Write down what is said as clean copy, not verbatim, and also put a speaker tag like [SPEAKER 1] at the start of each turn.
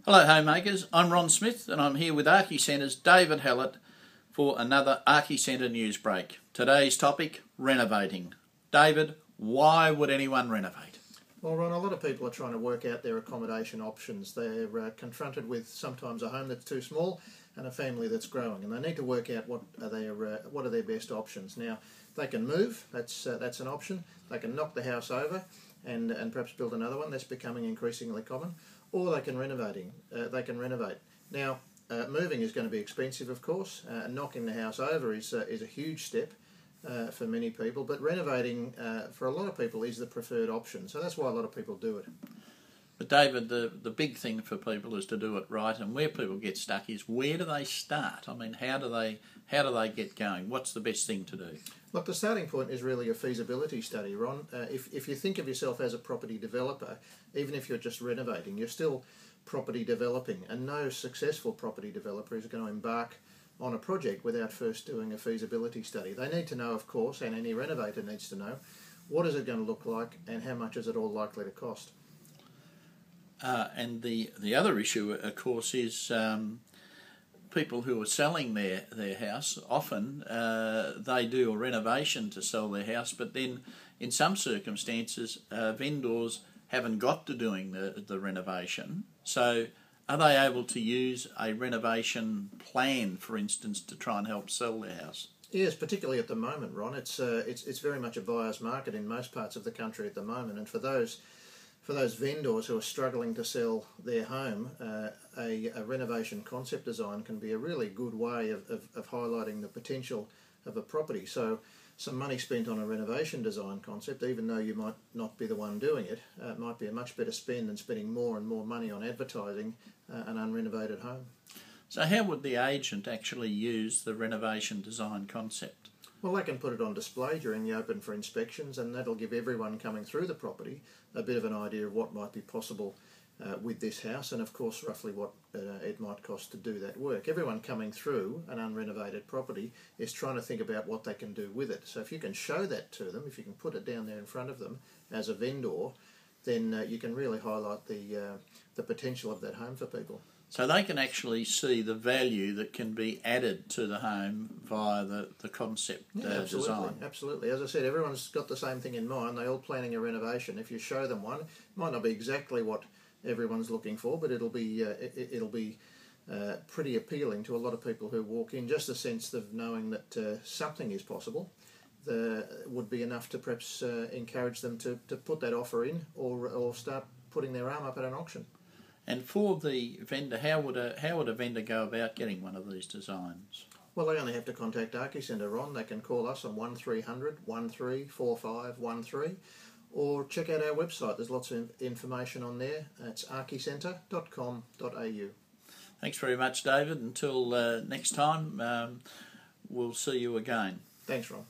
[SPEAKER 1] Hello homemakers, I'm Ron Smith and I'm here with Archie Centre's David Hallett for another Archie Centre news break. Today's topic, renovating. David, why would anyone renovate?
[SPEAKER 2] Well, Ron, a lot of people are trying to work out their accommodation options. They're confronted with sometimes a home that's too small and a family that's growing, and they need to work out what are their best options. Now, they can move, that's an option. They can knock the house over and perhaps build another one. That's becoming increasingly common. Or they can renovate. Now, moving is going to be expensive, of course. Knocking the house over is a huge step for many people, but renovating for a lot of people is the preferred option. So that's why a lot of people do it.
[SPEAKER 1] But David, the big thing for people is to do it right, and where people get stuck is where do they start? I mean, how do they get going? What's the best thing to do?
[SPEAKER 2] Look, the starting point is really a feasibility study, Ron. If you think of yourself as a property developer, even if you're just renovating, you're still property developing, and no successful property developer is going to embark on a project without first doing a feasibility study. They need to know, of course, and any renovator needs to know, what is it going to look like and how much is it all likely to cost.
[SPEAKER 1] And the other issue, of course, is people who are selling their house. Often they do a renovation to sell their house, but then in some circumstances vendors haven't got to doing the renovation. So are they able to use a renovation plan, for instance, to try and help sell their house?
[SPEAKER 2] Yes, particularly at the moment, Ron. It's very much a buyer's market in most parts of the country at the moment, and for those vendors who are struggling to sell their home, a renovation concept design can be a really good way of highlighting the potential of a property. So some money spent on a renovation design concept, even though you might not be the one doing it, might be a much better spend than spending more and more money on advertising an unrenovated home.
[SPEAKER 1] So how would the agent actually use the renovation design concept?
[SPEAKER 2] Well, they can put it on display during the open for inspections, and that'll give everyone coming through the property a bit of an idea of what might be possible with this house, and of course roughly what it might cost to do that work. Everyone coming through an unrenovated property is trying to think about what they can do with it. So if you can show that to them, if you can put it down there in front of them as a vendor, then you can really highlight the potential of that home for people.
[SPEAKER 1] So they can actually see the value that can be added to the home via the concept design.
[SPEAKER 2] Absolutely. As I said, everyone's got the same thing in mind. They're all planning a renovation. If you show them one, it might not be exactly what everyone's looking for, but it'll be pretty appealing to a lot of people who walk in. Just the sense of knowing that something is possible would be enough to perhaps encourage them to put that offer in or start putting their arm up at an auction.
[SPEAKER 1] And for the vendor, how would a vendor go about getting one of these designs?
[SPEAKER 2] Well, they only have to contact Archie Centre, Ron. They can call us on 1300 134513 or check out our website. There's lots of information on there. It's archiecentre.com.au.
[SPEAKER 1] Thanks very much, David. Until next time, we'll see you again.
[SPEAKER 2] Thanks, Ron.